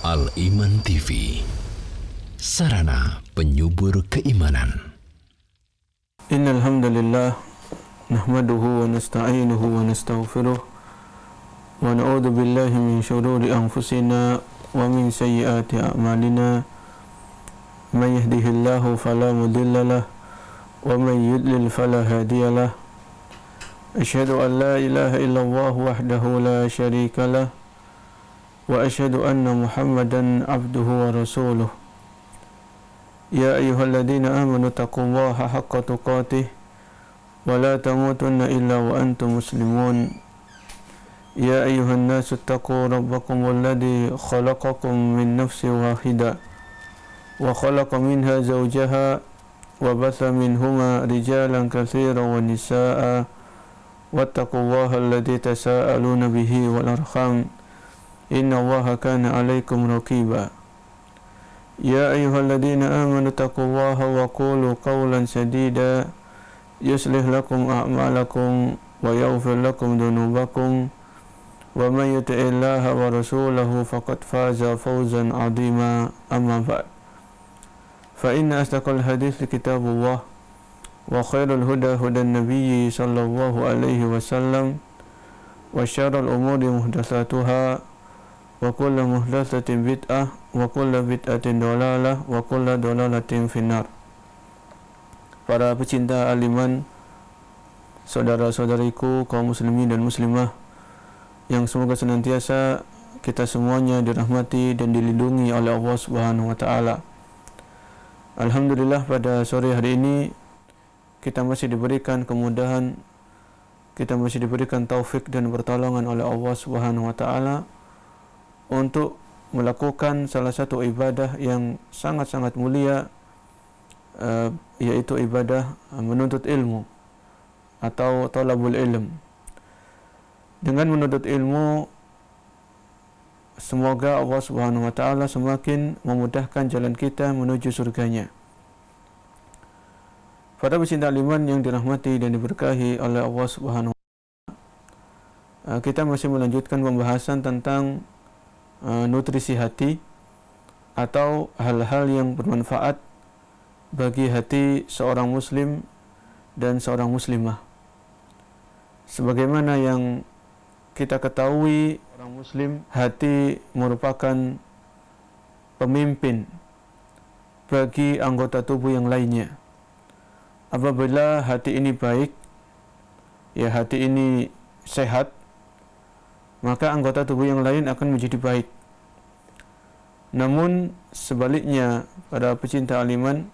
Al-Iman TV, sarana penyubur keimanan. Innal hamdalillah nahmaduhu wa nasta'inuhu wa nastaghfiruh wa na'udzu billahi min shururi anfusina wa min sayyiati a'malina. May yahdihillahu fala mudilla lahu wa may yudlil fala hadiya lahu. Asyhadu an la ilaha illallah wahdahu la syarika lahu wa asyhadu anna Muhammadan abduhu wa rasuluh. Ya ayyuhalladzina amanu taqullaha haqqa tuqatih wa la tamutunna illa wa antum muslimun. Ya ayyuhan nasu taqu rabbakumul ladzi khalaqakum min nafsin wahidah wa khalaqa minha zawjaha wa batha minhuma rijalan katsiran wa nisaa'a wattaqullaha alladzi tasaaluna bihi wal arham innallaha kana 'alaikum raqiba. Ya ayyuhalladzina amanu taqullaha wa qulu qawlan sadida yuslih lakum a'malakum wa yaghfir lakum dhunubakum wa may yuti'illaha wa rasulahu faqad faza fawzan 'azima. Amma ba'd. Fa inna asdaqal hadits kitabullah wa khairul huda hudan nabiyyi sallallahu alaihi wasallam wa syarrul umuri muhdatsatuha wa kullu muhdatsatin bid'ah wa kullu bid'atin dhalalah wa kullu dhalalatin finnar. Para pecinta aliman, saudara-saudariku kaum muslimin dan muslimah yang semoga senantiasa kita semuanya dirahmati dan dilindungi oleh Allah Subhanahu wa taala. Alhamdulillah, pada sore hari ini kita masih diberikan kemudahan, kita masih diberikan taufik dan pertolongan oleh Allah Subhanahu wa taala untuk melakukan salah satu ibadah yang sangat-sangat mulia, yaitu ibadah menuntut ilmu atau talabul ilm. Dengan menuntut ilmu, semoga Allah Subhanahu wa taala semakin memudahkan jalan kita menuju surganya. Para pecinta iman yang dirahmati dan diberkahi oleh Allah Subhanahu wa taala, kita masih melanjutkan pembahasan tentang nutrisi hati atau hal-hal yang bermanfaat bagi hati seorang muslim dan seorang muslimah. Sebagaimana yang kita ketahui, orang muslim, hati merupakan pemimpin bagi anggota tubuh yang lainnya. Apabila hati ini baik, ya hati ini sehat, maka anggota tubuh yang lain akan menjadi baik. Namun sebaliknya, para pecinta aliman,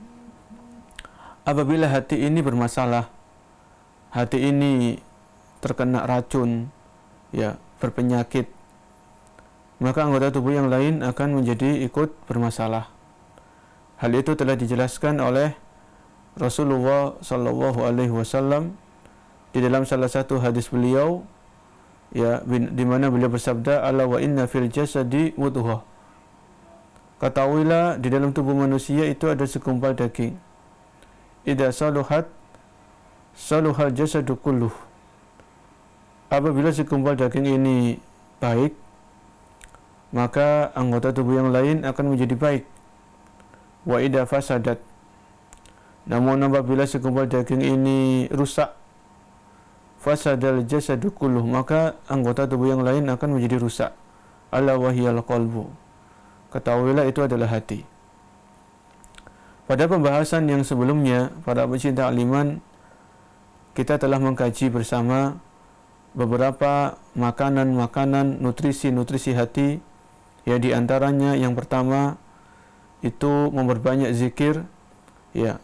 apabila hati ini bermasalah, hati ini terkena racun, ya berpenyakit, maka anggota tubuh yang lain akan menjadi ikut bermasalah. Hal itu telah dijelaskan oleh Rasulullah sallallahu alaihi wasallam di dalam salah satu hadis beliau, ya, di mana beliau bersabda, ala wa inna fil jasadi mudghah. Ketahuilah, di dalam tubuh manusia itu ada segumpal daging. Idza saluhat saluhal jasadu kulluh. Apabila segumpal daging ini baik, maka anggota tubuh yang lain akan menjadi baik. Wa idza fasadat. Namun apabila segumpal daging ini rusak, fasadal jasadu kulluh, maka anggota tubuh yang lain akan menjadi rusak. Ala wahiyal qalbu. Ketahuilah, itu adalah hati. Pada pembahasan yang sebelumnya, para pecinta aliman, kita telah mengkaji bersama beberapa makanan-makanan, nutrisi-nutrisi hati. Ya, di antaranya yang pertama itu memperbanyak zikir, ya,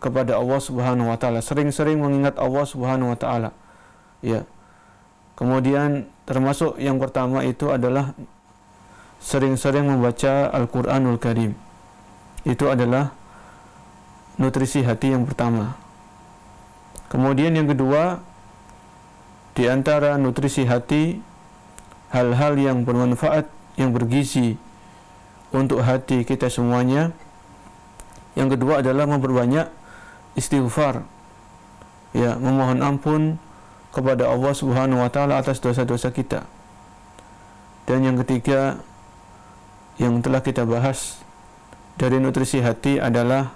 kepada Allah Subhanahu wa taala, sering-sering mengingat Allah Subhanahu wa taala. Ya. Kemudian termasuk yang pertama itu adalah sering-sering membaca Al-Qur'anul Karim. Itu adalah nutrisi hati yang pertama. Kemudian yang kedua, di antara nutrisi hati, hal-hal yang bermanfaat, yang bergizi untuk hati kita semuanya. Yang kedua adalah memperbanyak istighfar, ya, memohon ampun kepada Allah Subhanahu wa taala atas dosa-dosa kita. Dan yang ketiga, yang telah kita bahas dari nutrisi hati adalah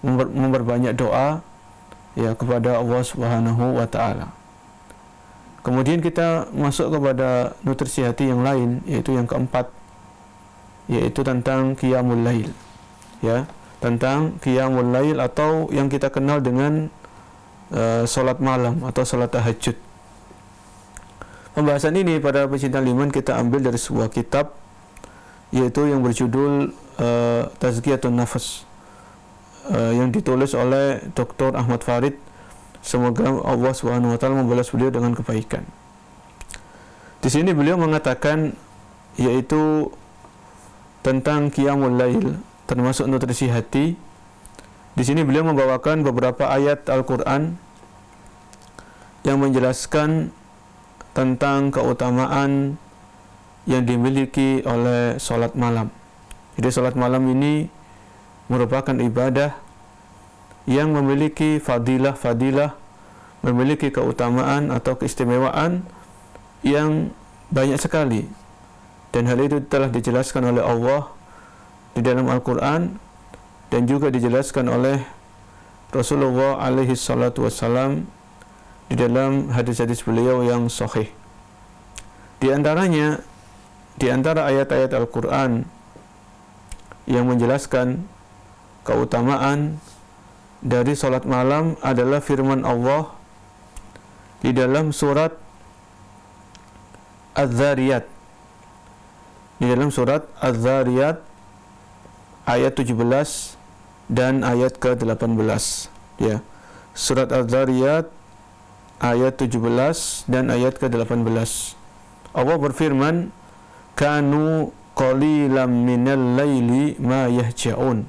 memperbanyak doa ya kepada Allah Subhanahu wa taala. Kemudian kita masuk kepada nutrisi hati yang lain, yaitu yang keempat, yaitu tentang qiyamul lail. Ya, tentang qiyamul lail atau yang kita kenal dengan salat malam atau salat tahajud. Pembahasan ini pada pecinta iman kita ambil dari sebuah kitab, yaitu yang berjudul Tazkiyatun Nafas, yang ditulis oleh Dr. Ahmad Farid. Semoga Allah Subhanahu wa taala membalas beliau dengan kebaikan. Di sini beliau mengatakan yaitu tentang qiyamul lail, termasuk nutrisi hati. Di sini beliau membawakan beberapa ayat Al-Qur'an yang menjelaskan tentang keutamaan yang dimiliki oleh salat malam. Jadi salat malam ini merupakan ibadah yang memiliki fadilah, memiliki keutamaan atau keistimewaan yang banyak sekali, dan hal itu telah dijelaskan oleh Allah di dalam Al-Quran dan juga dijelaskan oleh Rasulullah alaihi salatu wassalam di dalam hadis-hadis beliau yang sahih. Di antaranya, di antara ayat-ayat Al-Quran yang menjelaskan keutamaan dari salat malam adalah firman Allah di dalam surat Az-Zariyat. Di dalam surat Az-Zariyat ayat 17 dan ayat ke-18. Ya. Surat Az-Zariyat ayat 17 dan ayat ke-18. Allah berfirman, "Kanu qalilan minal laili ma yahja'un.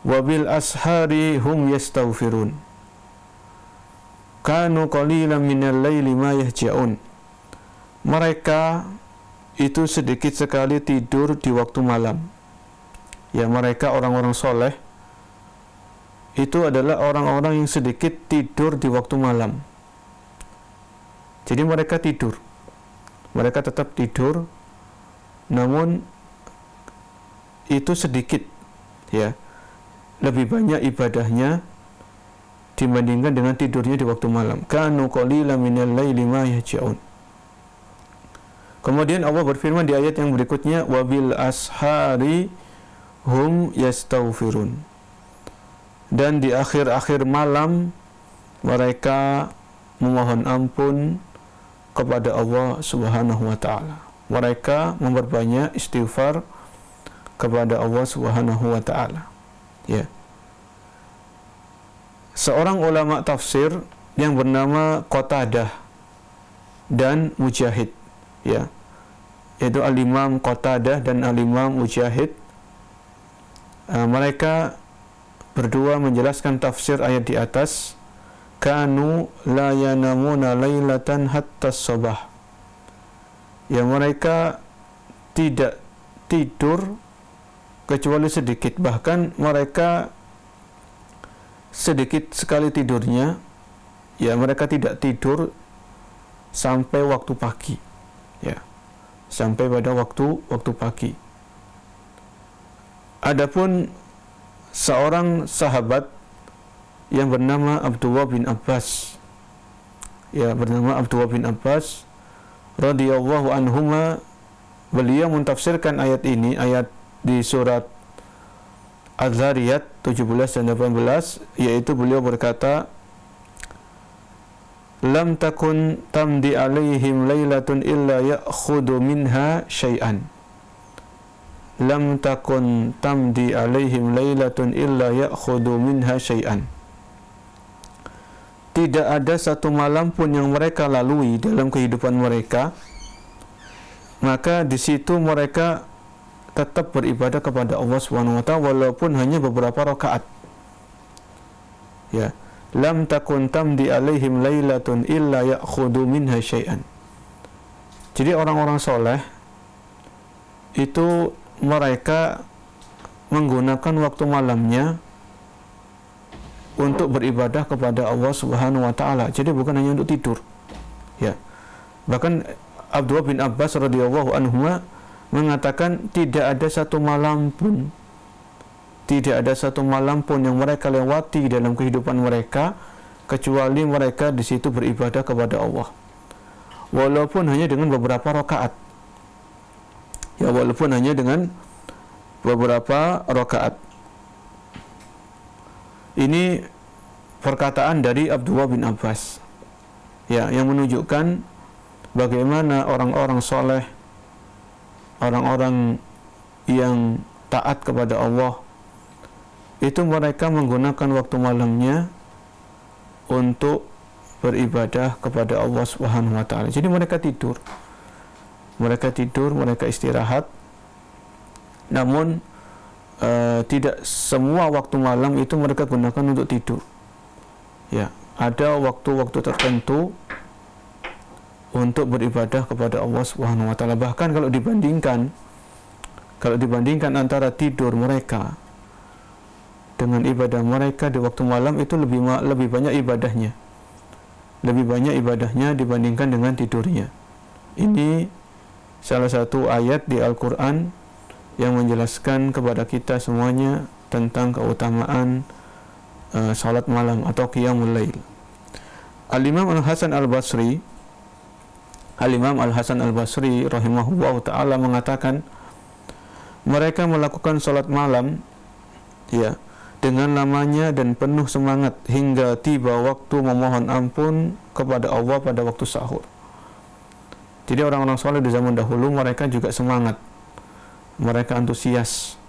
Wabil ashari hum yastaghfirun." Kanu qalilan minal laili ma yahja'un. Mereka itu sedikit sekali tidur di waktu malam. Ya, mereka orang-orang soleh itu adalah orang-orang yang sedikit tidur di waktu malam. Jadi mereka tidur, mereka tetap tidur, namun itu sedikit, ya, lebih banyak ibadahnya dibandingkan dengan tidurnya di waktu malam. Kanu qalilan minal laili ma yahja'un. Kemudian Allah berfirman di ayat yang berikutnya, wabil ashari hum yastaghfirun. Dan di akhir-akhir malam mereka memohon ampun kepada Allah Subhanahu wa taala. Mereka memperbanyak istighfar kepada Allah Subhanahu wa taala. Ya. Seorang ulama tafsir yang bernama Qatadah dan Mujahid, ya, yaitu Al-Imam Qatadah dan Al-Imam Mujahid, mereka berdua menjelaskan tafsir ayat di atas. Kanu la yanamuna lailatan hatta sabah. Ya, mereka tidak tidur kecuali sedikit, bahkan mereka sedikit sekali tidurnya, ya, mereka tidak tidur sampai waktu pagi, ya, sampai pada waktu pagi. Adapun seorang sahabat yang bernama Abdullah bin Abbas, ya, bernama Abdullah bin Abbas radhiyallahu anhuma, beliau mentafsirkan ayat ini, ayat di surat Az-Zariyat 17 dan 18, yaitu beliau berkata, lam takun tamdi alaihim lailatun illa ya'khudu minha syai'an. Lam takun tamdi alaihim lailatun illa ya'khudu minha syai'an. Tidak ada satu malam pun yang mereka lalui dalam kehidupan mereka, maka di situ mereka tetap beribadah kepada Allah Subhanahu wa taala walaupun hanya beberapa rakaat. Ya, lam takun tamdi alaihim lailatun illa ya'khudu minha syai'an. Jadi orang-orang soleh itu mereka menggunakan waktu malamnya untuk beribadah kepada Allah Subhanahu wa taala. Jadi bukan hanya untuk tidur. Ya. Bahkan Abdullah bin Abbas radhiyallahu anhuma mengatakan tidak ada satu malam pun yang mereka lewati dalam kehidupan mereka kecuali mereka di situ beribadah kepada Allah, walaupun hanya dengan beberapa rakaat. Ini perkataan dari Abdullah bin Abbas, yang menunjukkan bagaimana orang-orang soleh, orang-orang yang taat kepada Allah, itu mereka menggunakan waktu malamnya untuk beribadah kepada Allah Subhanahu wa taala. Jadi mereka tidur, mereka istirahat. Namun tidak semua waktu malam itu mereka gunakan untuk tidur. Ya, ada waktu-waktu tertentu untuk beribadah kepada Allah Subhanahu wa taala. Bahkan kalau dibandingkan antara tidur mereka dengan ibadah mereka di waktu malam, itu lebih banyak ibadahnya. Lebih banyak ibadahnya dibandingkan dengan tidurnya. Ini salah satu ayat di Al-Qur'an yang menjelaskan kepada kita semuanya tentang keutamaan salat malam atau qiyamul lail. Al-Imam Al-Hasan Al-Basri rahimahullah ta'ala mengatakan, mereka melakukan salat malam dengan lamanya dan penuh semangat hingga tiba waktu memohon ampun kepada Allah pada waktu sahur. Jadi orang-orang soleh di zaman dahulu mereka juga semangat, mereka antusias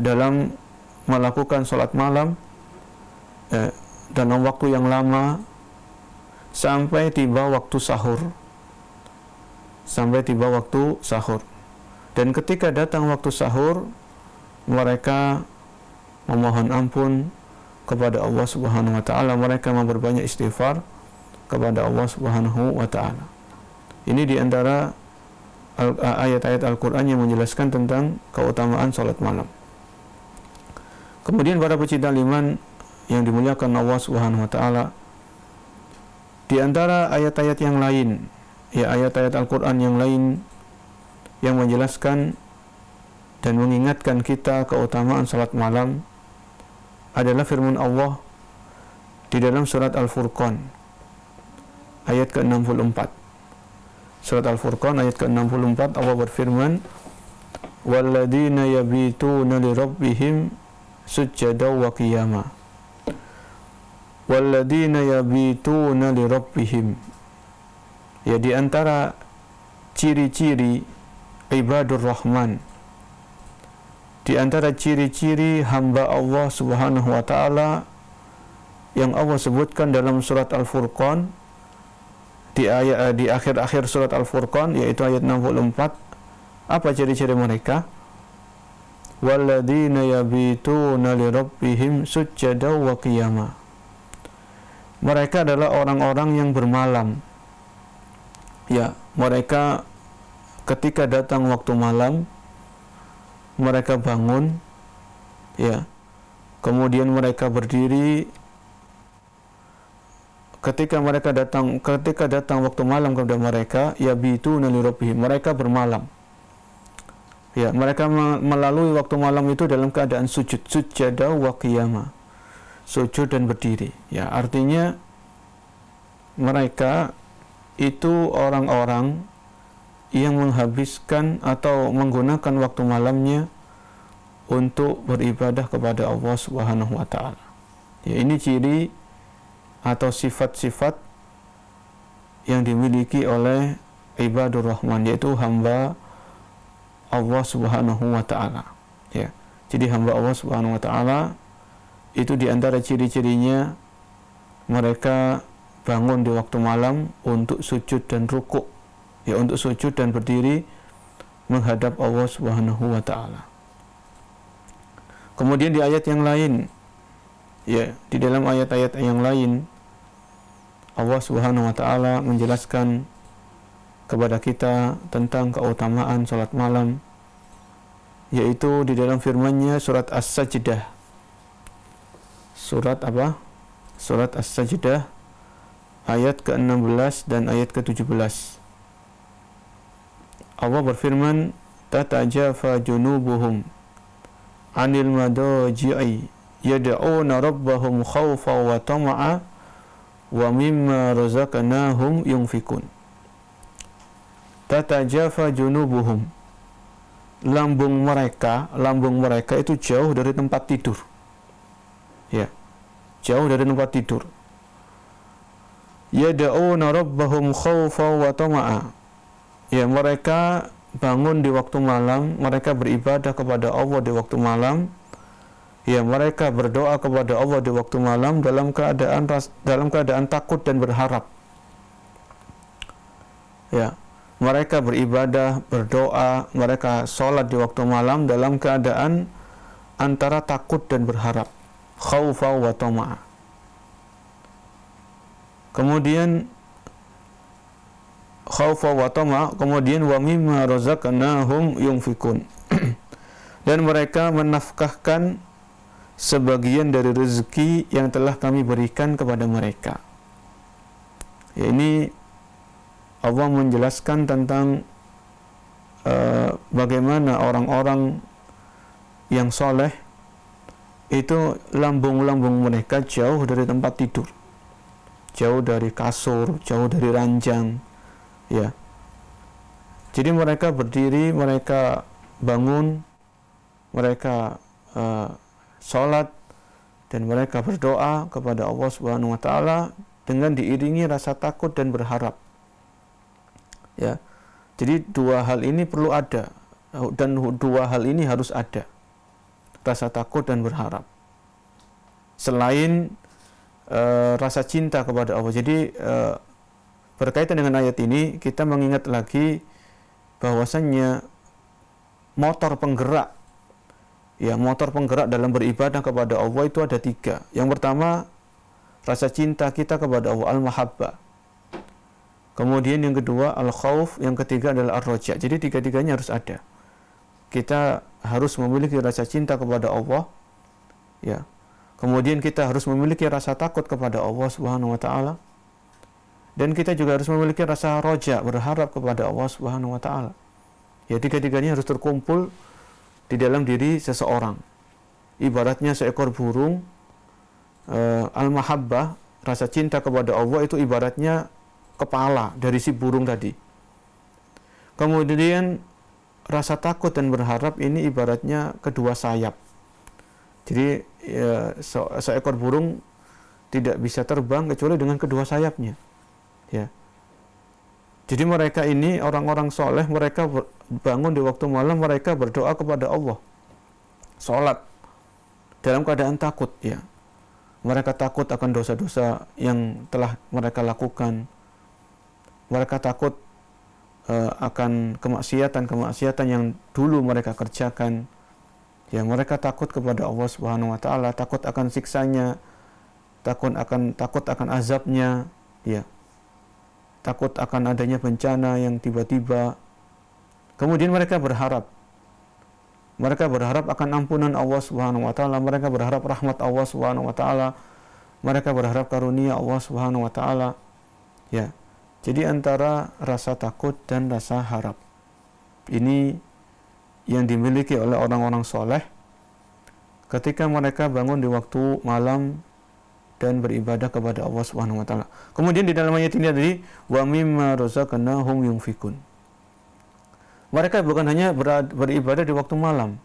dalam melakukan salat malam dalam waktu yang lama sampai tiba waktu sahur. Dan ketika datang waktu sahur, mereka memohon ampun kepada Allah Subhanahu wa taala, mereka memperbanyak istighfar kepada Allah Subhanahu wa taala. Ini di antara ayat-ayat Al-Qur'an yang menjelaskan tentang keutamaan salat malam. Kemudian para pecinta iman yang dimuliakan Allah Subhanahu wa taala, di antara ayat-ayat yang lain, ayat-ayat Al-Qur'an yang lain yang menjelaskan dan mengingatkan kita keutamaan salat malam adalah firman Allah di dalam surat Al-Furqan ayat ke-64. Surat Al-Furqan ayat ke-64, Allah berfirman, "Walladzina yabituna li rabbihim sujjadan wa qiyama." Walladzina yabituna li rabbihim. Ya, di antara ciri-ciri ibadur Rahman, di antara ciri-ciri hamba Allah Subhanahu wa taala yang Allah sebutkan dalam surat Al-Furqan di akhir-akhir surat Al-Furqan, yaitu ayat 64, apa ciri-ciri mereka? Walladzina yabituna li rabbihim sujjadan wa qiyama. Mereka adalah orang-orang yang bermalam. Mereka ketika datang waktu malam, mereka bangun, kemudian mereka berdiri. Ketika datang waktu malam kepada mereka, yabituna li rabbihim, mereka bermalam. Mereka melalui waktu malam itu dalam keadaan sujada wa qiyama, sujud dan berdiri. Artinya mereka itu orang-orang yang menghabiskan atau menggunakan waktu malamnya untuk beribadah kepada Allah Subhanahu wa taala. Ini ciri atau sifat-sifat yang dimiliki oleh ibadur Rahman, yaitu hamba Allah Subhanahu wa taala. Jadi hamba Allah Subhanahu wa taala itu di antara ciri-cirinya mereka bangun di waktu malam untuk sujud dan rukuk, untuk sujud dan berdiri menghadap Allah Subhanahu wa taala. Kemudian di ayat yang lain, di dalam ayat-ayat yang lain, Allah Subhanahu wa taala menjelaskan kepada kita tentang keutamaan salat malam, yaitu di dalam firman-Nya surat As-Sajdah. Surat apa? Surat As-Sajdah ayat ke-16 dan ayat ke-17. Allah berfirman, tatajafa junubuhum 'anil madaji'i yad'una rabbahum khawfan wa tama'a wa mimma razaqnahum yunfikun. Tatajafa junubuhum, lambung mereka itu jauh dari tempat tidur. Ya, jauh dari tempat tidur. Yad'una rabbahum khawfan wa tama'a. Ya, mereka bangun di waktu malam, mereka beribadah kepada Allah di waktu malam. Ya, mereka berdoa kepada Allah di waktu malam dalam keadaan takut dan berharap. Ya, mereka beribadah, berdoa, mereka sholat di waktu malam dalam keadaan antara takut dan berharap. Khaufa wa tama'a. Kemudian khaufa wa tama'a, kemudian wa mimma razaqnahum yunfikun. Dan mereka menafkahkan sebagian dari rezeki yang telah kami berikan kepada mereka. Ya, ini Allah menjelaskan tentang bagaimana orang-orang yang soleh itu lambung-lambung mereka jauh dari tempat tidur, jauh dari kasur, jauh dari ranjang. Ya, jadi mereka berdiri, mereka bangun, mereka sholat, dan mereka berdoa kepada Allah Subhanahu wa Ta'ala dengan diiringi rasa takut dan berharap. Ya, jadi dua hal ini perlu ada, dan dua hal ini harus ada, rasa takut dan berharap, selain rasa cinta kepada Allah. Jadi berkaitan dengan ayat ini, kita mengingat lagi bahwasannya motor penggerak, ya, motor penggerak dalam beribadah kepada Allah itu ada tiga. Yang pertama, rasa cinta kita kepada Allah, al-mahabbah. Kemudian yang kedua, al-khauf. Yang ketiga adalah ar-roja. Jadi tiga-tiganya harus ada. Kita harus memiliki rasa cinta kepada Allah, ya. Kemudian kita harus memiliki rasa takut kepada Allah Subhanahu wa Ta'ala. Dan kita juga harus memiliki rasa roja, berharap kepada Allah Subhanahu wa Ta'ala. Ya, tiga-tiganya harus terkumpul di dalam diri seseorang. Ibaratnya seekor burung, al-mahabbah, rasa cinta kepada Allah itu ibaratnya kepala dari si burung tadi. Kemudian rasa takut dan berharap ini ibaratnya kedua sayap. Jadi seekor burung tidak bisa terbang kecuali dengan kedua sayapnya. Ya. Jadi mereka ini orang-orang soleh, mereka bangun di waktu malam, mereka berdoa kepada Allah, sholat dalam keadaan takut. Ya, mereka takut akan dosa-dosa yang telah mereka lakukan. Mereka takut akan kemaksiatan yang dulu mereka kerjakan. Ya, mereka takut kepada Allah Subhanahu wa Ta'ala, takut akan siksanya, takut akan azabnya. Ya, takut akan adanya bencana yang tiba-tiba. Kemudian mereka berharap akan ampunan Allah Subhanahu wa Ta'ala, mereka berharap rahmat Allah Subhanahu wa Ta'ala, mereka berharap karunia Allah Subhanahu wa Ta'ala. Ya, jadi antara rasa takut dan rasa harap ini yang dimiliki oleh orang-orang soleh ketika mereka bangun di waktu malam dan beribadah kepada Allah Subhanahu wa Ta'ala. Kemudian di dalam ayat ini tadi, wa mimma razaqnahum yunfikun. Mereka bukan hanya beribadah di waktu malam,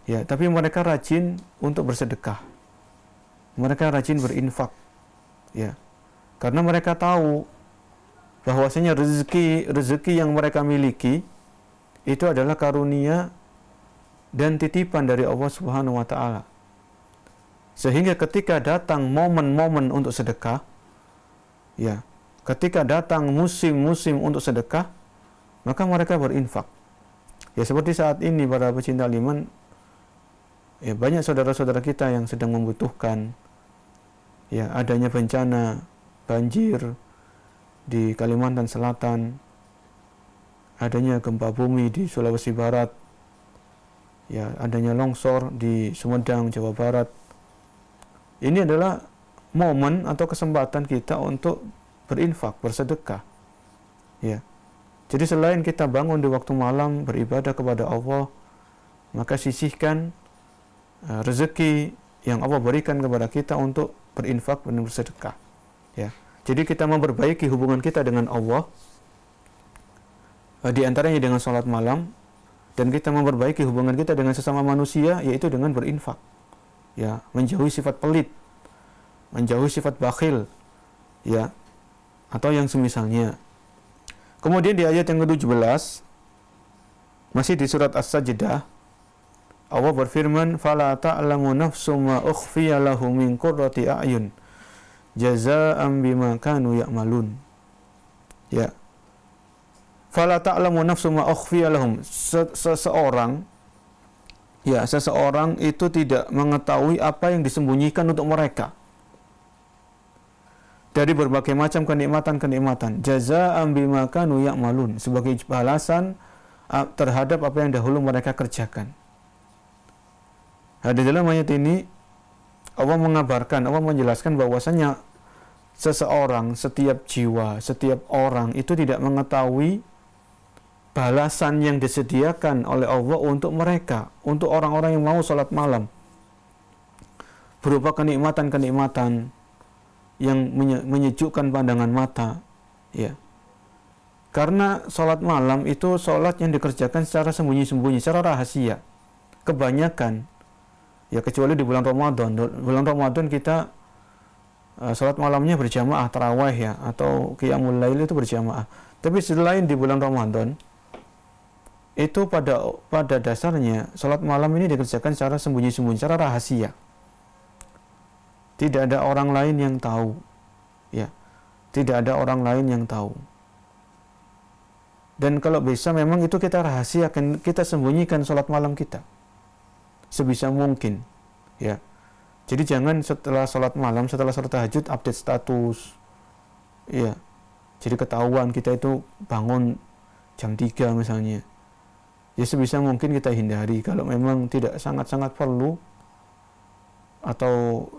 ya, tapi mereka rajin untuk bersedekah. Mereka rajin berinfak, ya, karena mereka tahu bahwasanya rezeki yang mereka miliki itu adalah karunia dan titipan dari Allah Subhanahu wa Ta'ala. Sehingga ketika datang momen-momen untuk sedekah, ya, ketika datang musim-musim untuk sedekah, maka mereka berinfak. Ya, seperti saat ini para pecinta iman, ya, banyak saudara-saudara kita yang sedang membutuhkan, ya, adanya bencana banjir di Kalimantan Selatan, adanya gempa bumi di Sulawesi Barat, ya, adanya longsor di Sumedang, Jawa Barat. Ini adalah momen atau kesempatan kita untuk berinfak, bersedekah. Ya. Jadi selain kita bangun di waktu malam beribadah kepada Allah, maka sisihkan rezeki yang Allah berikan kepada kita untuk berinfak dan bersedekah. Ya. Jadi kita memperbaiki hubungan kita dengan Allah, di antaranya dengan sholat malam, dan kita memperbaiki hubungan kita dengan sesama manusia, yaitu dengan berinfak. Ya, menjauhi sifat pelit, menjauhi sifat bakhil, ya, atau yang semisalnya. Kemudian di ayat yang ke-17, masih di surat As-Sajdah, Allah berfirman, "Fala ta'lamu nafsum ma ukhfiya lahum min qurrati a'yun jazaa'an bima kanu ya'malun." Ya. Fala ta'lamu nafsum ma ukhfiya lahum. Seseorang itu tidak mengetahui apa yang disembunyikan untuk mereka dari berbagai macam kenikmatan-kenikmatan, jazaa'an bima kanu ya'malun, sebagai balasan terhadap apa yang dahulu mereka kerjakan. Nah, di dalam ayat ini Allah menjelaskan bahwasanya setiap jiwa, setiap orang itu tidak mengetahui balasan yang disediakan oleh Allah untuk mereka, untuk orang-orang yang mau sholat malam, berupa kenikmatan-kenikmatan yang menyejukkan pandangan mata, ya. Karena sholat malam itu sholat yang dikerjakan secara sembunyi-sembunyi, secara rahasia. Kebanyakan, ya kecuali di bulan Ramadan. Bulan Ramadan kita sholat malamnya berjamaah, tarawih ya, atau qiyamul lail itu berjamaah. Tapi selain di bulan Ramadan, itu pada dasarnya sholat malam ini dikerjakan secara sembunyi-sembunyi, secara rahasia. Tidak ada orang lain yang tahu, ya. Tidak ada orang lain yang tahu. Dan kalau bisa memang itu kita rahasiakan, kita sembunyikan sholat malam kita sebisa mungkin, ya. Jadi jangan setelah sholat malam, setelah sholat tahajud update status, ya. Jadi ketahuan kita itu bangun jam 3 misalnya. Ya sebisa mungkin kita hindari kalau memang tidak sangat-sangat perlu, atau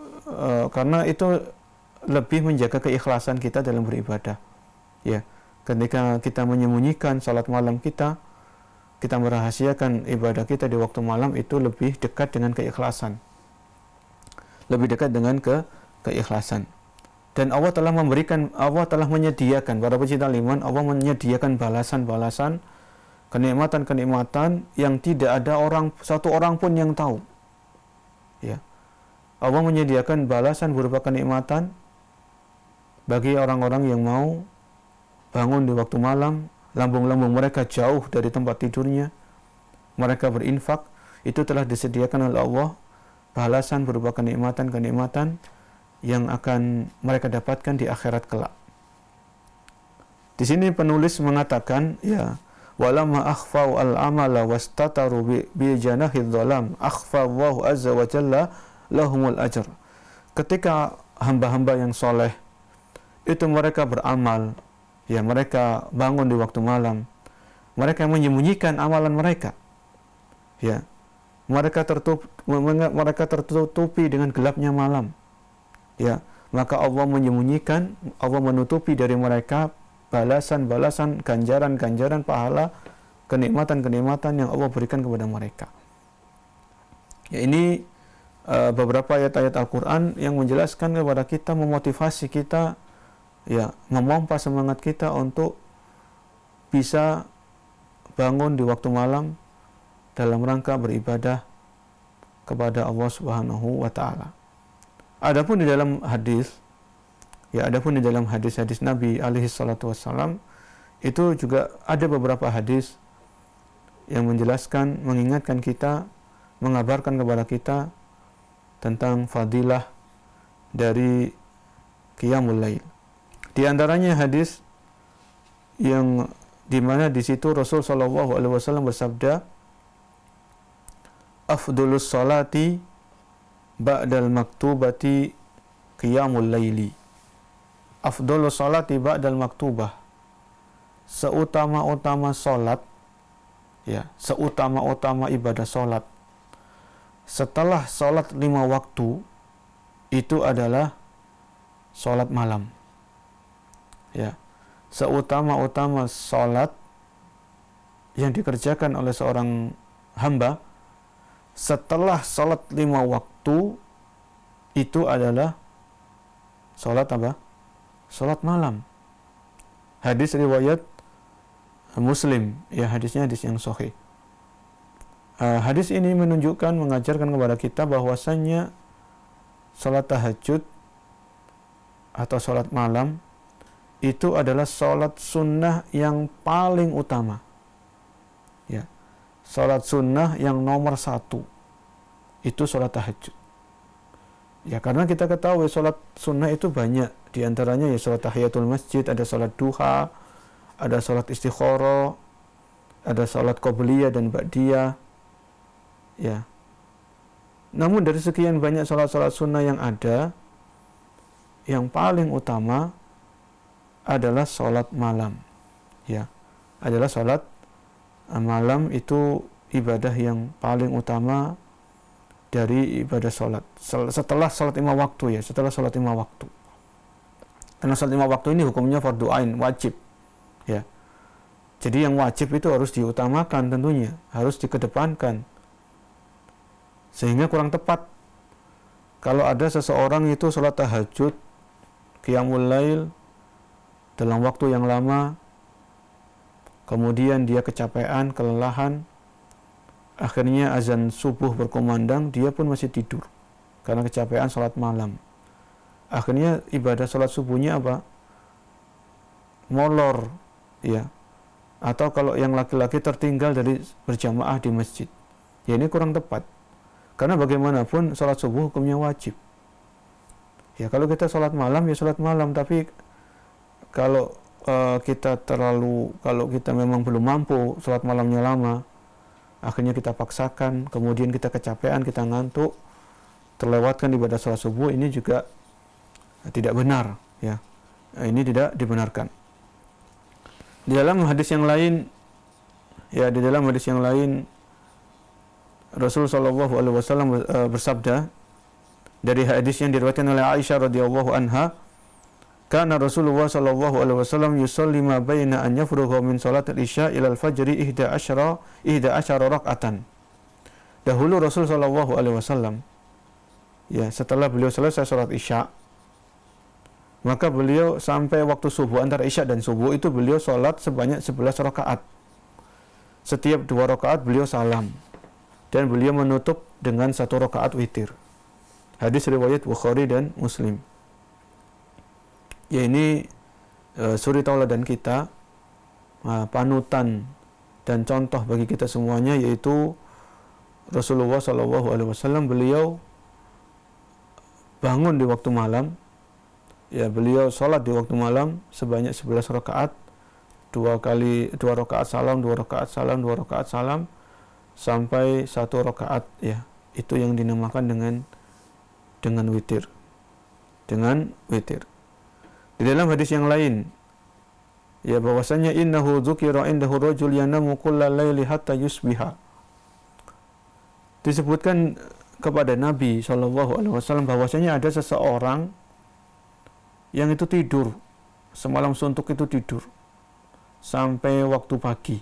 karena itu lebih menjaga keikhlasan kita dalam beribadah. Ya, ketika kita menyembunyikan salat malam kita merahasiakan ibadah kita di waktu malam, itu lebih dekat dengan keikhlasan. Lebih dekat dengan keikhlasan. Dan Allah telah menyediakan, para pecinta iman, Allah menyediakan balasan-balasan, kenikmatan-kenikmatan yang tidak ada satu orang pun yang tahu. Ya. Allah menyediakan balasan berupa kenikmatan bagi orang-orang yang mau bangun di waktu malam, lambung-lambung mereka jauh dari tempat tidurnya, mereka berinfak, itu telah disediakan oleh Allah balasan berupa kenikmatan-kenikmatan yang akan mereka dapatkan di akhirat kelak. Di sini penulis mengatakan, ya, walamma akhfau al-amala wastataru bi janahid dhalam akhfa Allah azza wa jalla lahumul ajr. Ketika hamba-hamba yang soleh itu mereka beramal, ya, mereka bangun di waktu malam, mereka menyembunyikan amalan mereka, ya, mereka tertutupi dengan gelapnya malam, ya, maka Allah menyembunyikan, Allah menutupi dari mereka balasan-balasan, ganjaran-ganjaran pahala, kenikmatan-kenikmatan yang Allah berikan kepada mereka. Ya, ini beberapa ayat-ayat Al-Quran yang menjelaskan kepada kita, memotivasi kita, ya, memompa semangat kita untuk bisa bangun di waktu malam dalam rangka beribadah kepada Allah Subhanahu wa taala. Adapun di dalam hadis Nabi alaihi salatu wassalam, itu juga ada beberapa hadis yang menjelaskan, mengingatkan kita, mengabarkan kepada kita tentang fadilah dari qiyamul lail. Di antaranya hadis yang di mana di situ Rasul sallallahu alaihi wasallam bersabda, afdhalus salati ba'dal maktubati qiyamul laili. Afdhalus salati ba'dal maktubah. Seutama-utama salat, ya, seutama-utama ibadah salat setelah salat 5 waktu itu adalah salat malam. Ya. Seutama-utama salat yang dikerjakan oleh seorang hamba setelah sholat 5 waktu itu adalah sholat apa? Sholat malam. Hadis riwayat Muslim, ya, hadisnya hadis yang sahih. Hadis ini menunjukkan, mengajarkan kepada kita bahwasannya sholat tahajud atau sholat malam itu adalah sholat sunnah yang paling utama. Ya, sholat sunnah yang nomor 1 itu sholat tahajud. Ya, karena kita ketahui sholat sunnah itu banyak. Di antaranya ya sholat tahiyatul masjid, ada sholat duha, ada sholat istikharah, ada sholat qobliyah dan ba'diyah. Ya. Namun dari sekian banyak sholat-sholat sunnah yang ada, yang paling utama adalah sholat malam. Ya, adalah sholat malam itu ibadah yang paling utama dari ibadah sholat. Setelah sholat 5 waktu, ya, setelah sholat 5 waktu. Karena sholat 5 waktu ini hukumnya fardu ain, wajib. Ya. Jadi yang wajib itu harus diutamakan tentunya, harus dikedepankan. Sehingga kurang tepat kalau ada seseorang itu sholat tahajud, qiyamul lail dalam waktu yang lama, kemudian dia kecapean, kelelahan, akhirnya azan subuh berkumandang, dia pun masih tidur karena kecapean sholat malam. Akhirnya ibadah sholat subuhnya apa? Molor, ya. Atau kalau yang laki-laki tertinggal dari berjamaah di masjid, ya ini kurang tepat. Karena bagaimanapun sholat subuh hukumnya wajib. Ya, kalau kita sholat malam, ya sholat malam. Tapi kalau kalau kita memang belum mampu sholat malamnya lama, akhirnya kita paksakan, kemudian kita kecapean, kita ngantuk, terlewatkan ibadah sholat subuh, ini juga tidak benar, ya. Ini tidak dibenarkan. Di dalam hadis yang lain, ya, di dalam hadis yang lain Rasul sallallahu alaihi wasallam bersabda, dari hadis yang diriwayatkan oleh Aisyah radhiyallahu anha, kana Rasulullah sallallahu alaihi wasallam yusalli ma baina an yafrugha min salat al-isya ila al-fajri 11 rakaatan. Dahulu Rasul sallallahu alaihi wasallam, ya, setelah beliau selesai salat isya, maka beliau sampai waktu subuh, antara isya dan subuh itu beliau salat sebanyak 11 rakaat. Setiap 2 rakaat beliau salam dan beliau menutup dengan 1 rakaat witir. Hadis riwayat Bukhari dan Muslim. Ya, ini suri tauladan kita, panutan dan contoh bagi kita semuanya, yaitu Rasulullah sallallahu alaihi wasallam, beliau bangun di waktu malam, ya, beliau sholat di waktu malam sebanyak 11 rakaat, 2 rakaat salam, 2 rakaat salam, 2 rakaat salam, sampai 1 rakaat, ya. Itu yang dinamakan dengan witir. Dengan witir. Di dalam hadis yang lain, ya, bahwasanya innahu dzukira indahu rajul yanamu kullal laili hatta yusbiha. Disebutkan kepada Nabi sallallahu alaihi wasallam bahwasanya ada seseorang yang itu tidur semalam suntuk, itu tidur sampai waktu pagi.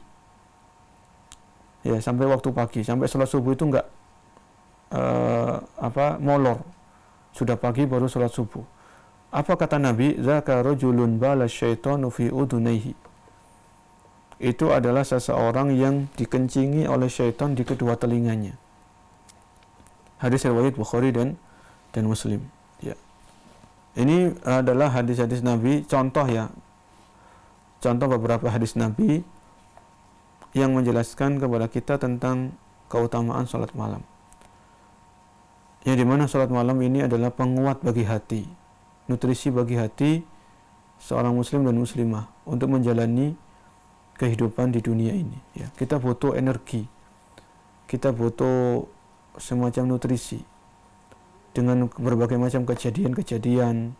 Ya, sampai waktu pagi, sampai sholat subuh itu enggak molor. Sudah pagi baru sholat subuh. Apa kata Nabi? Zaka rajulun bala syaitanu fi udunaihi. Itu adalah seseorang yang dikencingi oleh syaitan di kedua telinganya. Hadis riwayat Bukhari dan Muslim. Ya. Ini adalah hadis-hadis Nabi, contoh, ya. Contoh beberapa hadis Nabi yang menjelaskan kepada kita tentang keutamaan sholat malam. Yang dimana sholat malam ini adalah penguat bagi hati, nutrisi bagi hati seorang muslim dan muslimah untuk menjalani kehidupan di dunia ini. Ya, kita butuh energi, kita butuh semacam nutrisi dengan berbagai macam kejadian-kejadian,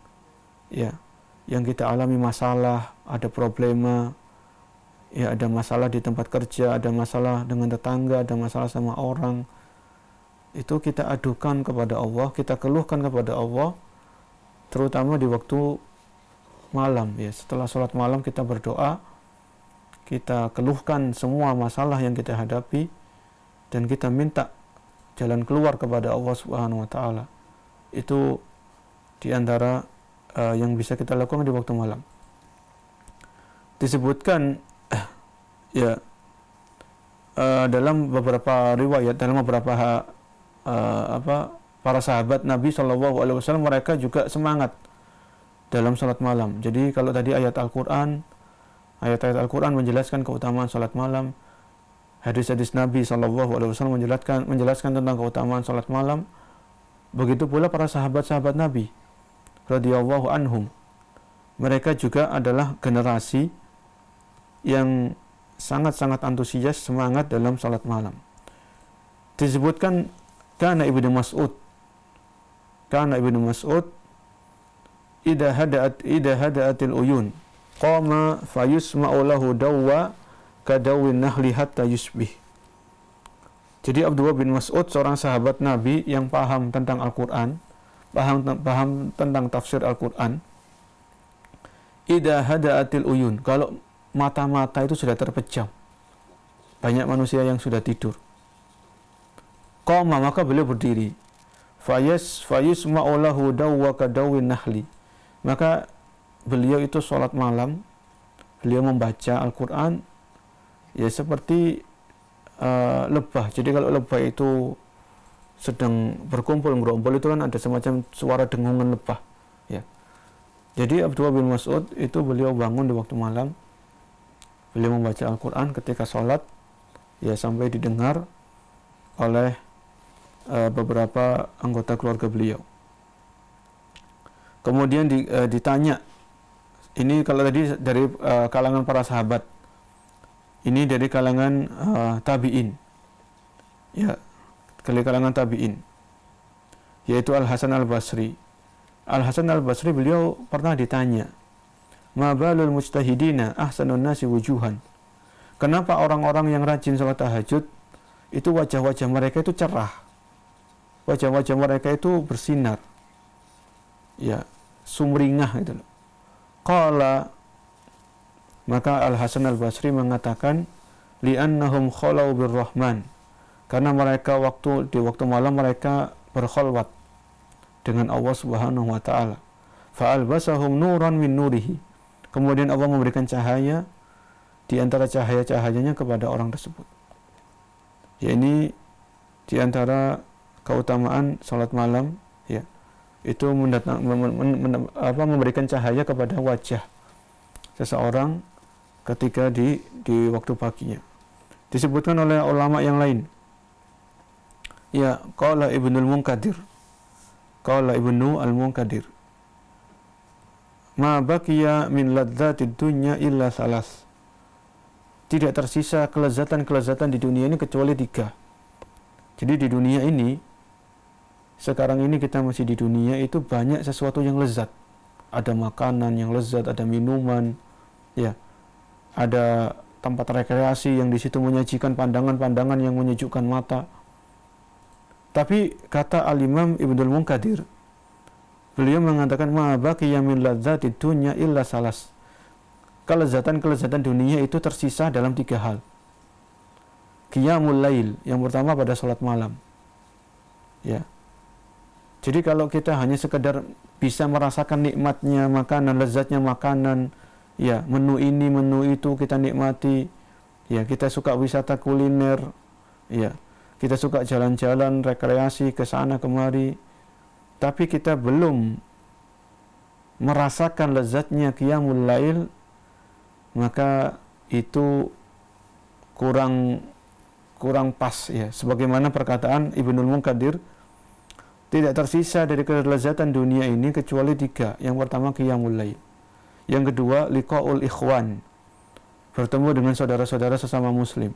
ya, yang kita alami, masalah, ada problema, ya, ada masalah di tempat kerja, ada masalah dengan tetangga, ada masalah sama orang. Itu kita adukan kepada Allah, kita keluhkan kepada Allah, terutama di waktu malam, ya. Setelah sholat malam kita berdoa, kita keluhkan semua masalah yang kita hadapi, dan kita minta jalan keluar kepada Allah Subhanahu wa taala. Itu di antara yang bisa kita lakukan di waktu malam. Disebutkan dalam beberapa riwayat, dalam beberapa para sahabat Nabi Shallallahu Alaihi Wasallam, mereka juga semangat dalam salat malam. Jadi kalau tadi ayat-ayat Al-Quran menjelaskan keutamaan salat malam, hadis-hadis Nabi Shallallahu Alaihi Wasallam menjelaskan tentang keutamaan salat malam. Begitu pula para sahabat-sahabat Nabi radhiyallahu anhum, mereka juga adalah generasi yang sangat-sangat antusias, semangat dalam salat malam. Disebutkan kana Ibnu Mas'ud idza hada'atil uyun qama fayusma'u lahu dawwa kadawin nahli hatta yusbih. Jadi Abdullah bin Mas'ud, seorang sahabat Nabi yang paham tentang Al-Quran, paham tentang tafsir Al-Quran. Idza hada'atil uyun, kalau mata-mata itu sudah terpejam, banyak manusia yang sudah tidur, qama, maka beliau berdiri, fayusma'u lahu dawwa kadawin nahli, maka beliau itu sholat malam, beliau membaca Al-Quran ya seperti lebah. Jadi kalau lebah itu sedang berkumpul ngerombol, itu kan ada semacam suara dengungan lebah ya. Jadi Abdullah bin Mas'ud itu beliau bangun di waktu malam, beliau membaca Al-Quran ketika sholat ya, sampai didengar oleh beberapa anggota keluarga beliau. Kemudian ditanya, ini kalau tadi dari kalangan para sahabat, ini dari kalangan tabi'in ya, dari kalangan tabi'in, yaitu Al-Hasan Al-Basri. Al-Hasan Al-Basri beliau pernah ditanya, ma balul mujtahidina ahsanun nasi wujuhan, kenapa orang-orang yang rajin sholat tahajud itu wajah-wajah mereka itu cerah, wajah-wajah mereka itu bersinar ya, sumringah gitu loh. Qala, maka Al-Hasan Al-Basri mengatakan, li'annahum khalau birrahman, karena mereka di waktu malam mereka berkholwat dengan Allah Subhanahu wa taala. Fa'albasahum nuran min nurihi, kemudian Allah memberikan cahaya di antara cahaya-cahayanya kepada orang tersebut. Ya, ini di antara keutamaan salat malam ya, itu memberikan cahaya kepada wajah seseorang ketika di waktu paginya. Disebutkan oleh ulama yang lain ya, qala Ibnu Al-Munkadir, ma baqiya min ladzatid dunya illa salas, tidak tersisa kelezatan-kelezatan di dunia ini kecuali 3. Jadi di dunia ini, sekarang ini kita masih di dunia, itu banyak sesuatu yang lezat. Ada makanan yang lezat, ada minuman ya, ada tempat rekreasi yang di situ menyajikan pandangan-pandangan yang menyejukkan mata. Tapi kata Al-Imam Ibnul Munkadir, beliau mengatakan, ma baqiya min ladzatid dunya illa salas, kelezatan-kelezatan dunia itu tersisa dalam 3 hal. Qiyamul lail, yang pertama pada salat malam ya. Jadi kalau kita hanya sekedar bisa merasakan nikmatnya makanan, lezatnya makanan ya, menu ini menu itu kita nikmati ya, kita suka wisata kuliner ya, kita suka jalan-jalan rekreasi ke sana kemari, tapi kita belum merasakan lezatnya qiyamul lail, maka itu kurang pas ya. Sebagaimana perkataan Ibnul Munkadir, tidak tersisa dari kelezatan dunia ini kecuali 3. Yang pertama qiyamul lail, yang kedua liqaul ikhwan, bertemu dengan saudara-saudara sesama muslim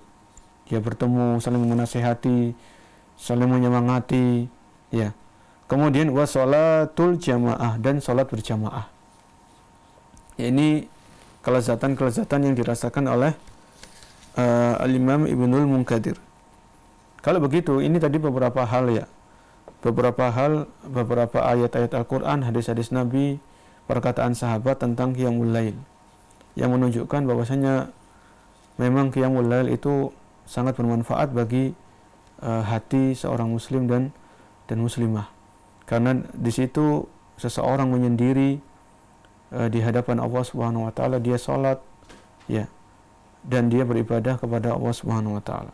ya, bertemu, saling menasihati, saling menyemangati ya. Kemudian wasolatul jamaah, dan salat berjamaah ya. Ini kelezatan-kelezatan yang dirasakan oleh Al-Imam Ibnul Munkadir. Kalau begitu, ini tadi beberapa hal ya, beberapa ayat-ayat Al-Quran, hadis-hadis Nabi, perkataan sahabat tentang qiyamul lail, yang menunjukkan bahwasanya memang qiyamul lail itu sangat bermanfaat bagi hati seorang muslim dan muslimah. Karena di situ seseorang menyendiri di hadapan Allah Subhanahu wa taala, dia salat ya, dan dia beribadah kepada Allah Subhanahu wa taala.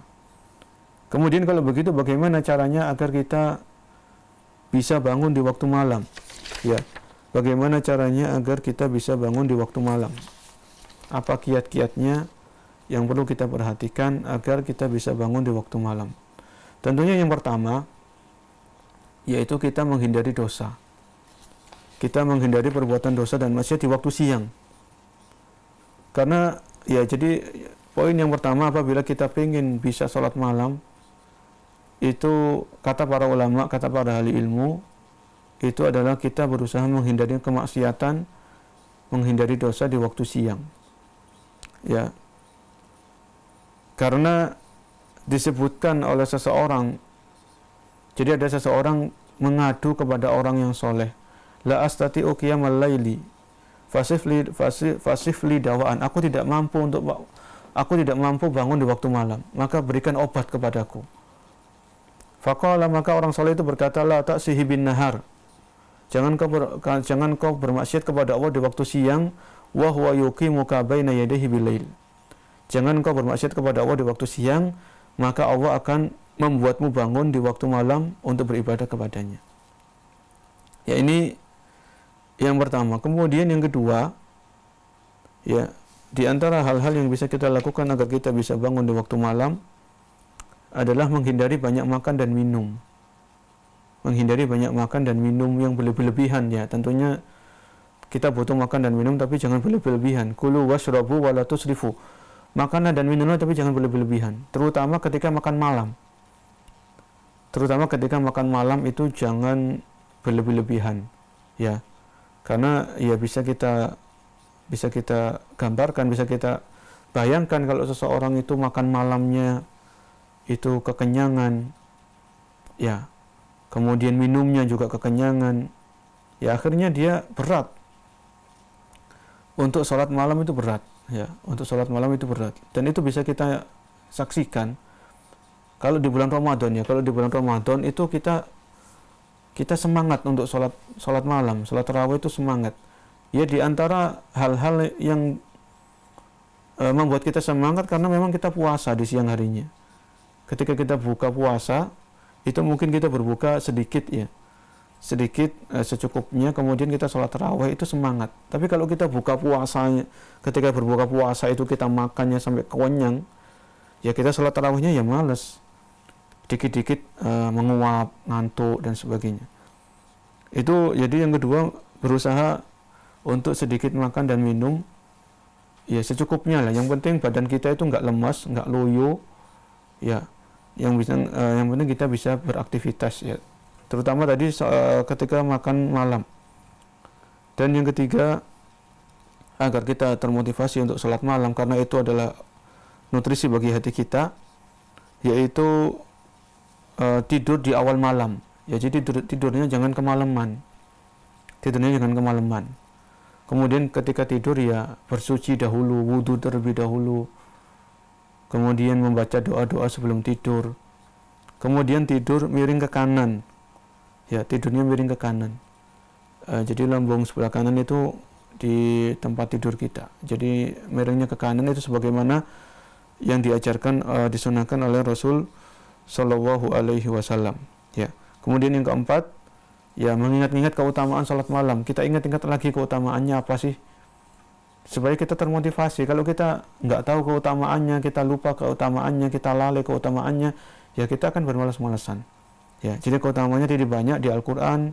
Kemudian kalau begitu bagaimana caranya agar kita bisa bangun di waktu malam? Ya. Bagaimana caranya agar kita bisa bangun di waktu malam? Apa kiat-kiatnya yang perlu kita perhatikan agar kita bisa bangun di waktu malam? Tentunya yang pertama yaitu kita menghindari dosa. Kita menghindari perbuatan dosa dan maksiat di waktu siang. Karena ya, jadi poin yang pertama, apabila kita ingin bisa sholat malam, itu kata para ulama, kata para ahli ilmu, itu adalah kita berusaha menghindari kemaksiatan, menghindari dosa di waktu siang. Ya. Karena disebutkan oleh seseorang, jadi ada seseorang mengadu kepada orang yang soleh, la astati'u qiyamal laili fasifli dawaan, aku tidak mampu bangun di waktu malam, maka berikan obat kepadaku. Faqala, maka orang soleh itu berkata, la ta'sihi bin nahar, jangan kau bermaksiat kepada Allah di waktu siang, wa huwa yuqimuka baina yadayhi bilail. Jangan kau bermaksiat kepada Allah di waktu siang, maka Allah akan membuatmu bangun di waktu malam untuk beribadah kepadanya. Ya, ini yang pertama. Kemudian yang kedua, ya, di antara hal-hal yang bisa kita lakukan agar kita bisa bangun di waktu malam adalah menghindari banyak makan dan minum. Menghindari banyak makan dan minum yang berlebihan, ya. Tentunya kita butuh makan dan minum, tapi jangan berlebihan. Kulu washrabu wa la tusrifu. Makanlah dan minumlah, tapi jangan berlebihan. Terutama ketika makan malam. Terutama ketika makan malam itu jangan berlebihan, ya. Karena ya bisa kita gambarkan, bisa kita bayangkan kalau seseorang itu makan malamnya itu kekenyangan, ya, kemudian minumnya juga kekenyangan, ya, akhirnya dia berat. Untuk sholat malam itu berat, ya, untuk sholat malam itu berat. Dan itu bisa kita saksikan kalau di bulan Ramadan, ya. Kalau di bulan Ramadan itu kita semangat untuk sholat malam, sholat tarawih itu semangat. Ya, di antara hal-hal yang membuat kita semangat karena memang kita puasa di siang harinya. Ketika kita buka puasa, itu mungkin kita berbuka sedikit, ya, sedikit, secukupnya, kemudian kita sholat tarawih itu semangat. Tapi kalau kita buka puasanya, ketika berbuka puasa itu kita makannya sampai kenyang, ya kita sholat tarawihnya ya males, dikit-dikit menguap, ngantuk dan sebagainya. Itu jadi yang kedua, berusaha untuk sedikit makan dan minum, ya secukupnya lah. Yang penting badan kita itu nggak lemas, nggak loyo, ya. Yang penting kita bisa beraktivitas, ya. Terutama tadi ketika makan malam. Dan yang ketiga, agar kita termotivasi untuk sholat malam, karena itu adalah nutrisi bagi hati kita, yaitu tidur di awal malam. Ya, jadi tidurnya jangan kemalaman. Tidurnya jangan kemalaman. Kemudian ketika tidur, ya bersuci dahulu, wudu terlebih dahulu. Kemudian membaca doa-doa sebelum tidur. Kemudian tidur miring ke kanan. Ya, tidurnya miring ke kanan. Jadi lambung sebelah kanan itu di tempat tidur kita. Jadi miringnya ke kanan itu sebagaimana yang diajarkan, disunahkan oleh Rasul Shallallahu Alaihi Wasallam. Ya. Kemudian yang keempat, ya mengingat-ingat keutamaan salat malam. Kita ingat-ingat lagi keutamaannya apa sih, supaya kita termotivasi. Kalau kita nggak tahu keutamaannya, kita lupa keutamaannya, kita lalai keutamaannya, ya kita akan bermalas-malasan. Ya, jadi keutamaannya tidak banyak di Al-Quran,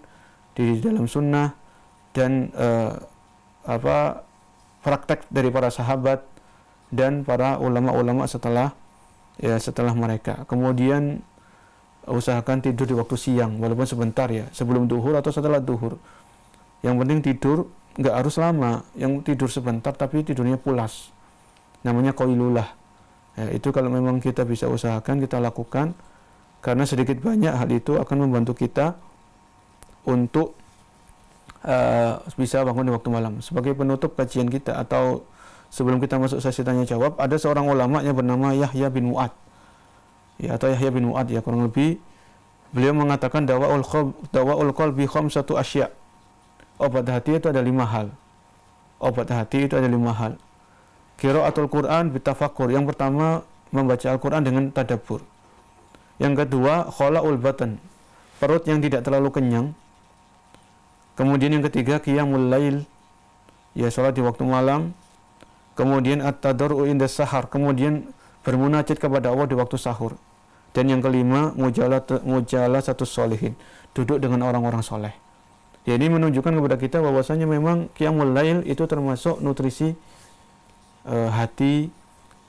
di dalam Sunnah, dan praktek dari para sahabat dan para ulama-ulama setelah mereka. Kemudian usahakan tidur di waktu siang, walaupun sebentar, ya, sebelum duhur atau setelah duhur. Yang penting tidur nggak harus lama, yang tidur sebentar tapi tidurnya pulas, namanya qailulah. Ya, itu kalau memang kita bisa usahakan, kita lakukan, karena sedikit banyak hal itu akan membantu kita untuk bisa bangun di waktu malam. Sebagai penutup kajian kita, atau sebelum kita masuk sesi tanya jawab, ada seorang ulama yang bernama Yahya bin Mu'ad. Ya, atau Yahya bin Mu'ad ya kurang lebih. Beliau mengatakan dawa'ul qalbi khamsatu asya. Obat hati itu ada 5 hal. Obat hati itu ada 5 hal. Qiraatul Quran bitafakkur. Yang pertama, membaca Al-Quran dengan tadabbur. Yang kedua, khala'ul batan. Perut yang tidak terlalu kenyang. Kemudian yang ketiga, qiyamul lail. Ya, salat di waktu malam. Kemudian at-tadarru'u inda sahar. Kemudian bermunajat kepada Allah di waktu sahur. Dan yang kelima, mujalasatus sholihin. Duduk dengan orang-orang soleh. Ya, ini menunjukkan kepada kita bahwasanya memang qiyamul lail itu termasuk nutrisi hati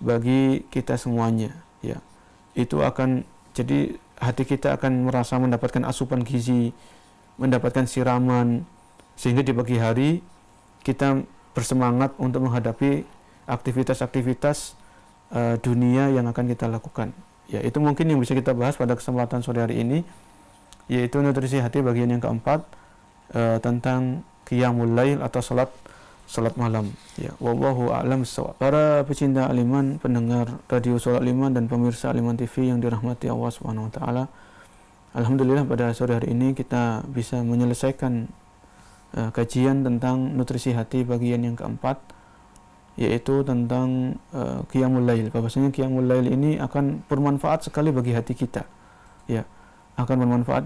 bagi kita semuanya. Ya, itu akan jadi hati kita akan merasa mendapatkan asupan gizi, mendapatkan siraman, sehingga di pagi hari kita bersemangat untuk menghadapi aktivitas-aktivitas dunia yang akan kita lakukan. Ya, itu mungkin yang bisa kita bahas pada kesempatan sore hari ini, yaitu nutrisi hati bagian yang keempat, tentang qiyamul lail atau salat malam. Ya, wallahu a'lam bissawab. Para pecinta Aliman, pendengar radio Suara Aliman dan pemirsa Aliman TV yang dirahmati Allah Subhanahu wa taala. Alhamdulillah pada sore hari ini kita bisa menyelesaikan kajian tentang nutrisi hati bagian yang keempat, yaitu tentang qiyamul lail. Bahwasanya qiyamul lail ini akan bermanfaat sekali bagi hati kita. Ya, akan bermanfaat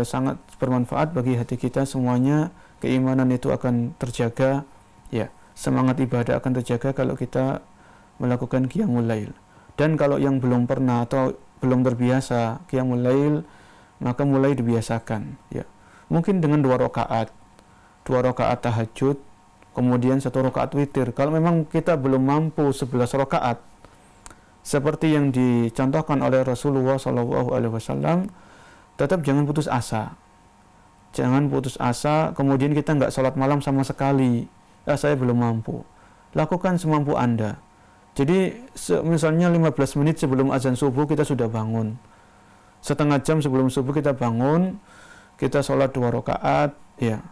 sangat bermanfaat bagi hati kita semuanya. Keimanan itu akan terjaga, ya, semangat ibadah akan terjaga kalau kita melakukan qiyamul lail. Dan kalau yang belum pernah atau belum terbiasa qiyamul lail, maka mulai dibiasakan, ya. Mungkin dengan 2 rakaat tahajud, kemudian 1 rakaat witir. Kalau memang kita belum mampu 11 rakaat seperti yang dicontohkan oleh Rasulullah SAW, tetap jangan putus asa. Jangan putus asa, kemudian kita nggak sholat malam sama sekali. Saya belum mampu. Lakukan semampu Anda. Jadi misalnya 15 menit sebelum azan subuh kita sudah bangun. Setengah jam sebelum subuh kita bangun, kita sholat 2 rakaat, ya.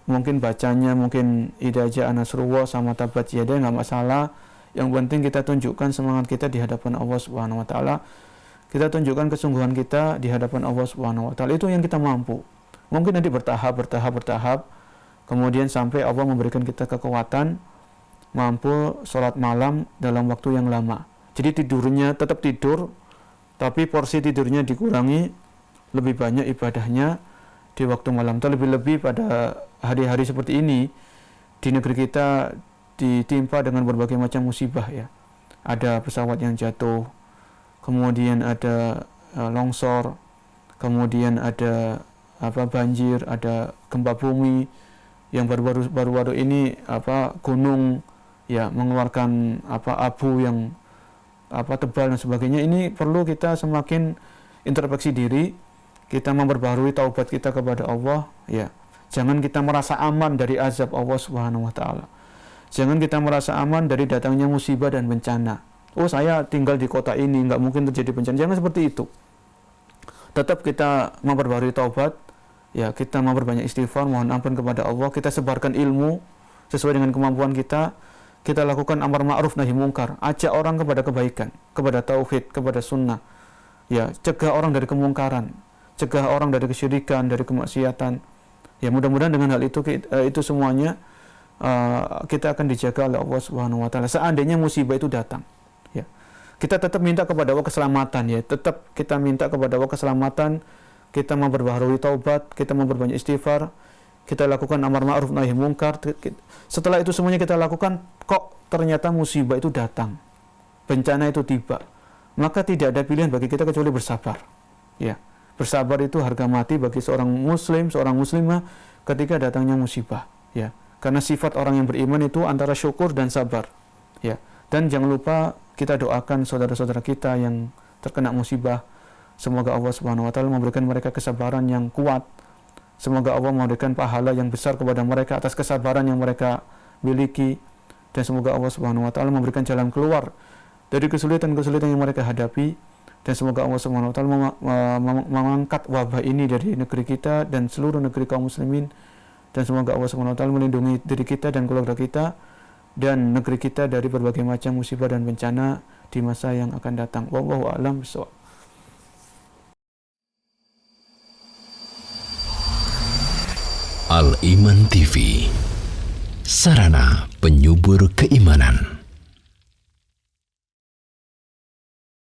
Mungkin bacanya mungkin idza jaa nasrullah sama tabat yadah, nggak masalah. Yang penting kita tunjukkan semangat kita di hadapan Allah Subhanahu wa taala. Kita tunjukkan kesungguhan kita di hadapan Allah Subhanahu wa taala. Itu yang kita mampu. Mungkin nanti bertahap. Kemudian sampai Allah memberikan kita kekuatan mampu sholat malam dalam waktu yang lama. Jadi tidurnya tetap tidur, tapi porsi tidurnya dikurangi, lebih banyak ibadahnya di waktu malam. Terlebih-lebih pada hari-hari seperti ini, di negeri kita ditimpa dengan berbagai macam musibah, ya. Ada pesawat yang jatuh, kemudian ada longsor, kemudian ada banjir, ada gempa bumi yang baru-baru ini gunung, ya, mengeluarkan abu yang tebal dan sebagainya. Ini perlu kita semakin introspeksi diri, kita memperbaharui taubat kita kepada Allah, ya. Jangan kita merasa aman dari azab Allah Subhanahu wa taala. Jangan kita merasa aman dari datangnya musibah dan bencana. Oh, saya tinggal di kota ini, nggak mungkin terjadi bencana. Jangan seperti itu. Tetap kita memperbaharui taubat, ya, kita memperbanyak istighfar, mohon ampun kepada Allah, kita sebarkan ilmu sesuai dengan kemampuan kita. Kita lakukan amar ma'ruf nahi mungkar, ajak orang kepada kebaikan, kepada tauhid, kepada sunnah. Ya, cegah orang dari kemungkaran, cegah orang dari kesyirikan, dari kemaksiatan. Ya, mudah-mudahan dengan hal itu semuanya kita akan dijaga oleh Allah Subhanahu wa taala. Seandainya musibah itu datang, ya, kita tetap minta kepada Allah keselamatan, ya. Tetap kita minta kepada Allah keselamatan, kita memperbaharui taubat, kita memperbanyak istighfar, kita lakukan amar ma'ruf nahi mungkar. Setelah itu semuanya kita lakukan, kok ternyata musibah itu datang, bencana itu tiba, maka tidak ada pilihan bagi kita kecuali bersabar, ya. Bersabar itu harga mati bagi seorang muslim, seorang muslimah ketika datangnya musibah, ya. Karena sifat orang yang beriman itu antara syukur dan sabar, ya. Dan jangan lupa kita doakan saudara-saudara kita yang terkena musibah, semoga Allah Subhanahu wa taala memberikan mereka kesabaran yang kuat. Semoga Allah memberikan pahala yang besar kepada mereka atas kesabaran yang mereka miliki, dan semoga Allah Subhanahu wa taala memberikan jalan keluar dari kesulitan-kesulitan yang mereka hadapi, dan semoga Allah Subhanahu wa taala mengangkat wabah ini dari negeri kita dan seluruh negeri kaum muslimin, dan semoga Allah Subhanahu wa taala melindungi diri kita dan keluarga kita dan negeri kita dari berbagai macam musibah dan bencana di masa yang akan datang. Wallahu a'lam bishawab. Al-Iman TV, sarana penyubur keimanan.